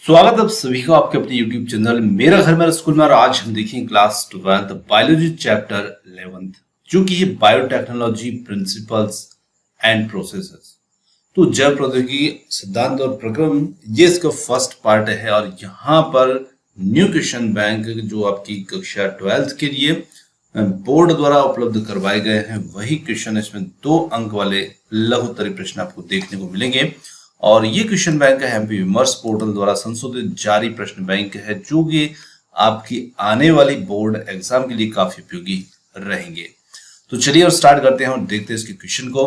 स्वागत है आप सभी का आपके अपने YouTube चैनल मेरा घर मेरा स्कूल में। और आज हम देखेंगे क्लास 12 बायोलॉजी चैप्टर 11 जो कि ये बायोटेक्नोलॉजी प्रिंसिपल्स एंड प्रोसेसेस। तो जैव प्रौद्योगिकी सिद्धांत और प्रक्रम ये इसका फर्स्ट पार्ट है। और यहाँ पर न्यू क्वेश्चन बैंक जो आपकी कक्षा 12th के लिए बोर्ड द्वारा उपलब्ध करवाए गए हैं वही क्वेश्चन, इसमें 2 अंक वाले लघुत्तरीय प्रश्न आपको देखने को मिलेंगे। और ये क्वेश्चन बैंक है एमपी विमर्श पोर्टल द्वारा संशोधित जारी प्रश्न बैंक है जो कि आपकी आने वाली बोर्ड एग्जाम के लिए काफी उपयोगी रहेंगे। तो चलिए और स्टार्ट करते हैं और देखते हैं इसके क्वेश्चन को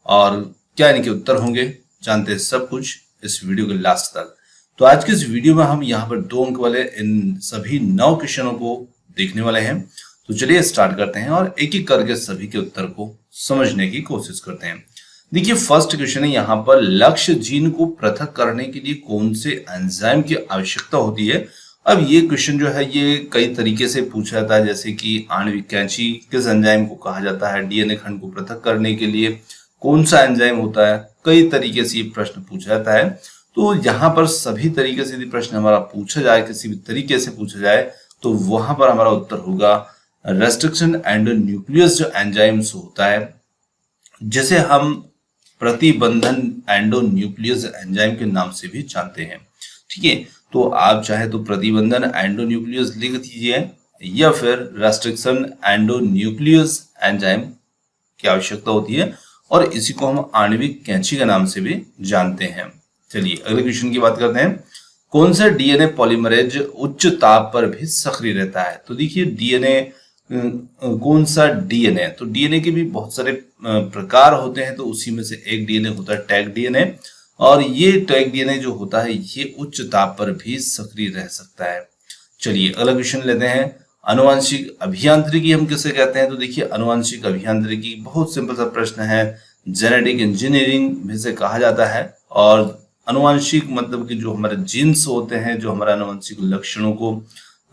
और क्या इनके उत्तर होंगे। जानते हैं सब कुछ इस वीडियो के लास्ट तक। तो आज के इस वीडियो में हम यहाँ पर 2 अंक वाले इन सभी 9 क्वेश्चनों को देखने वाले हैं। तो चलिए स्टार्ट करते हैं और एक एक करके सभी के उत्तर को समझने की कोशिश करते हैं। देखिए फर्स्ट क्वेश्चन है यहाँ पर, लक्ष्य जीन को पृथक करने के लिए कौन से एंजाइम की आवश्यकता होती है। अब ये क्वेश्चन जो है ये कई तरीके से पूछा जाता है, जैसे कि आणविक कैंची किस एंजाइम को कहा जाता है, डीएनए खंड को पृथक करने के लिए कौन सा एंजाइम होता है। कई तरीके से ये प्रश्न पूछा जाता है। तो यहाँ पर सभी तरीके से यदि प्रश्न हमारा पूछा जाए, किसी भी तरीके से पूछा जाए, तो वहां पर हमारा उत्तर होगा रेस्ट्रिक्शन एंडोन्यूक्लियस जो एंजाइम्स होता है, जिसे हम प्रतिबंधन एंडोन्यूक्लियस एंजाइम के नाम से भी जानते हैं। ठीक है, तो आप चाहे तो प्रतिबंधन एंडोन्यूक्लियस लिख दीजिए या फिर रेस्ट्रिक्शन एंडोन्यूक्लियस एंजाइम की आवश्यकता होती है, और इसी को हम आणविक कैंची के नाम से भी जानते हैं। चलिए अगले क्वेश्चन की बात करते हैं। कौन सा डीएनए पॉलीमरेज उच्च ताप पर भी सक्रिय रहता है। तो देखिए डीएनए कौन सा डीएनए, तो डीएनए के भी बहुत सारे प्रकार होते हैं। तो उसी में से एक डीएनए होता है टैग डीएनए, और ये टैग डीएनए जो होता है ये उच्च ताप पर भी सक्रिय रह सकता है। चलिए अगला क्वेश्चन लेते हैं। आनुवांशिक अभियांत्रिकी हम किसे कहते हैं। तो देखिए आनुवांशिक अभियांत्रिकी बहुत सिंपल सा प्रश्न है, जेनेटिक इंजीनियरिंग में से कहा जाता है। और आनुवांशिक मतलब कि जो हमारे जीन्स होते हैं, जो हमारे आनुवांशिक लक्षणों को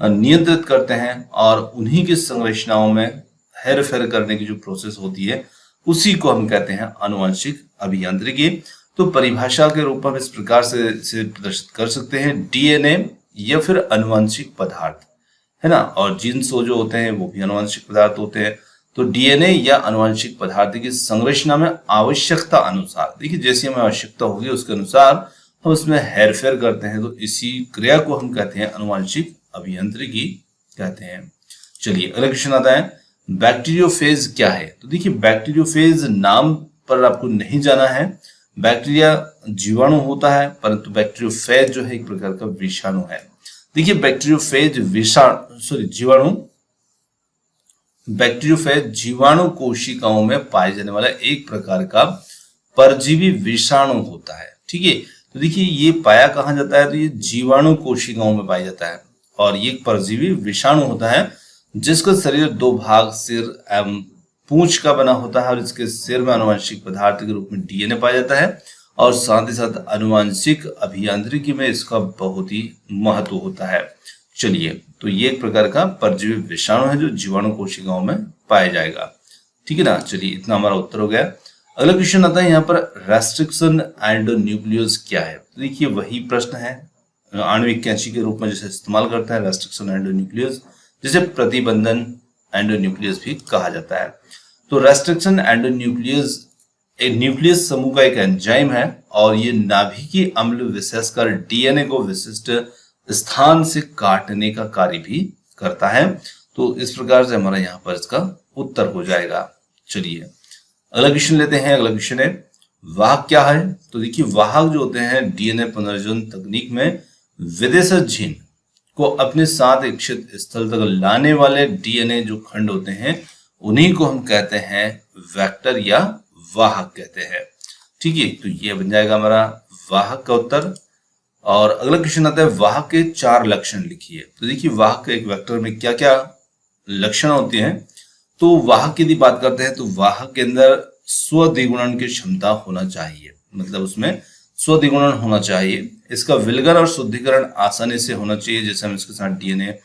नियंत्रित करते हैं और उन्हीं की संरचनाओं में हेर फेर करने की जो प्रोसेस होती है उसी को हम कहते हैं आनुवांशिक अभियांत्रिकी। तो परिभाषा के रूप में इस प्रकार से प्रदर्शित कर सकते हैं, डीएनए या फिर आनुवांशिक पदार्थ, है ना। और जीन्स जो होते हैं वो भी आनुवांशिक पदार्थ होते हैं। तो डीएनए या आनुवांशिक पदार्थ की संरचना में आवश्यकता अनुसार, देखिए जैसी हमें आवश्यकता होगी उसके अनुसार हम उसमें हेर फेर करते हैं, तो इसी क्रिया को हम कहते हैं आनुवांशिक अभियांत्रिकी कहते हैं। चलिए अगला क्वेश्चन आता है, बैक्टीरियोफेज क्या है। तो देखिए बैक्टीरियोफेज नाम पर आपको नहीं जाना है। बैक्टीरिया जीवाणु होता है, परंतु बैक्टीरियोफेज जो है एक प्रकार का विषाणु है। देखिए बैक्टीरियोफेज जीवाणु कोशिकाओं में पाए जाने वाला एक प्रकार का परजीवी विषाणु होता है। ठीक है, तो देखिए ये पाया कहाँ जाता है, तो ये जीवाणु कोशिकाओं में पाया जाता है। और ये परजीवी विषाणु होता है जिसका शरीर 2 भाग सिर एवं पूंछ का बना होता है, और इसके सिर में आनुवांशिक पदार्थ के रूप में डीएनए पाया जाता है। और साथ ही साथ आनुवांशिक अभियांत्रिकी में इसका बहुत ही महत्व होता है। चलिए तो ये एक प्रकार का परजीवी विषाणु है जो जीवाणु कोशिकाओं में पाया जाएगा। ठीक है ना। चलिए इतना हमारा उत्तर हो गया। अगला क्वेश्चन आता है यहाँ पर, रेस्ट्रिक्शन एंडोन्यूक्लियस क्या है। तो देखिए वही प्रश्न है, आणविक कैंची के रूप में जैसे इस्तेमाल करता है रेस्ट्रिक्शन एंडोन्यूक्लियस, जिसे प्रतिबंधन एंडोन्यूक्लियस भी कहा जाता है। तो रेस्ट्रिक्शन एंडोन्यूक्लियस एक न्यूक्लियस समूह का एक एंजाइम है, और ये नाभिकीय अम्ल विशेषकर डीएनए को विशिष्ट स्थान से काटने का कार्य भी करता है। तो इस प्रकार से हमारा यहाँ पर इसका उत्तर हो जाएगा। चलिए अगला क्वेश्चन लेते हैं। अगला क्वेश्चन है, वाहक क्या है। तो देखिए वाहक जो होते हैं डीएनए पुनर्जनन तकनीक में विदेशज जीन को अपने साथ इच्छित स्थल तक लाने वाले डीएनए जो खंड होते हैं उन्हीं को हम कहते हैं वेक्टर या वाहक कहते हैं। ठीक है, तो ये बन जाएगा हमारा वाहक का उत्तर। और अगला क्वेश्चन आता है, वाहक के 4 लक्षण लिखिए। तो देखिए वाहक के एक वेक्टर में क्या क्या लक्षण होते हैं। तो वाहक की यदि बात करते हैं तो वाहक के अंदर स्वद्विगुणन की क्षमता होना चाहिए, मतलब उसमें स्वद्विगुणन होना चाहिए। इसका विलगन और शुद्धिकरण आसानी से होना चाहिए। जैसे हम इसके साथ डीएनए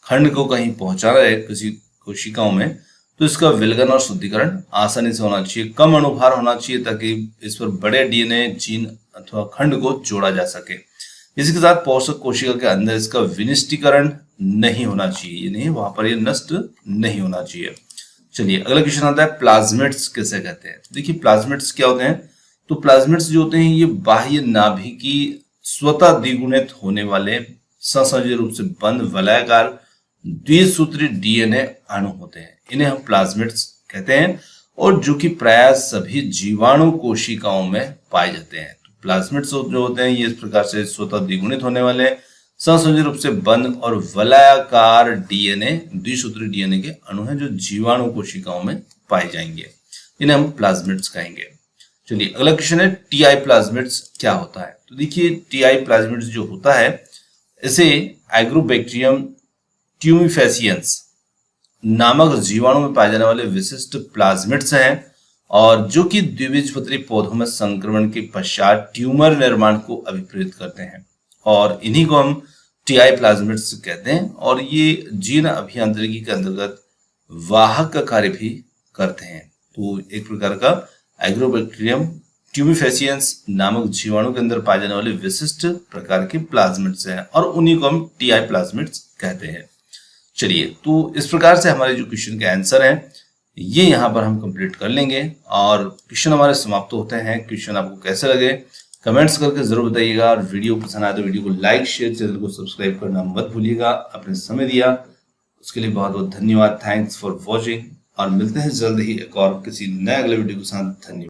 खंड को कहीं पहुंचाना है किसी कोशिकाओं में, तो इसका विलगन और शुद्धिकरण आसानी से होना चाहिए। कम अणुभार होना चाहिए ताकि इस पर बड़े डीएनए जीन अथवा खंड को जोड़ा जा सके। इसके साथ पोषक कोशिका के अंदर इसका विनिष्टीकरण नहीं होना चाहिए, नहीं वहां पर ये नष्ट नहीं होना चाहिए। चलिए अगला क्वेश्चन आता है प्लाज्मिड्स किसे कहते हैं। देखिए प्लाज्मिड्स क्या होते हैं, तो प्लाज्मिड्स जो होते हैं ये बाह्य नाभिकी स्वतः द्विगुणित होने वाले ससंयोजी रूप से बंद वलयाकार द्विसूत्री डीएनए अणु होते हैं, इन्हें हम प्लाज्मिड्स कहते हैं, और जो कि प्रायः सभी जीवाणु कोशिकाओं में पाए जाते हैं। तो प्लाज्मिड्स जो होते हैं ये इस प्रकार से स्वतः द्विगुणित होने वाले ससंयोजी रूप से बंद और वलयाकार डीएनए द्विसूत्री डीएनए के अणु हैं जो जीवाणु कोशिकाओं में पाए जाएंगे, इन्हें हम प्लाज्मिड्स कहेंगे। चलिए अगला क्वेश्चन है टीआई प्लाज्मिड्स क्या होता है। तो देखिए टीआई प्लाज्मिड्स जो होता है इसे एग्रोबैक्टीरियम ट्यूमिफेसियंस नामक जीवाणु में पाए जाने वाले विशिष्ट प्लाज्मिड्स हैं, और जो कि द्विबीजपत्री पौधों में संक्रमण के पश्चात ट्यूमर निर्माण को अभिप्रेरित करते हैं, और इन्हीं को हम टीआई प्लाज्मिड्स कहते हैं, और ये जीन अभियांत्रिकी के अंतर्गत वाहक का कार्य भी करते हैं। तो एक प्रकार का एग्रोबैक्टीरियम ट्यूमिफेसियंस नामक जीवाणु के अंदर पाए जाने वाले विशिष्ट प्रकार के प्लाज्मिड्स हैं, और उन्हीं को हम टीआई प्लाज्मिड्स कहते हैं। चलिए तो इस प्रकार से हमारे जो क्वेश्चन के आंसर हैं ये यहाँ पर हम कंप्लीट कर लेंगे, और क्वेश्चन हमारे समाप्त होते हैं। क्वेश्चन आपको कैसे लगे कमेंट्स करके जरूर बताइएगा, और वीडियो पसंद आए तो वीडियो को लाइक शेयर चैनल को सब्सक्राइब करना मत भूलिएगा। अपने समय दिया उसके लिए बहुत बहुत धन्यवाद। थैंक्स फॉर वॉचिंग, और मिलते हैं जल्द ही एक और किसी नए अगले वीडियो के साथ। धन्यवाद।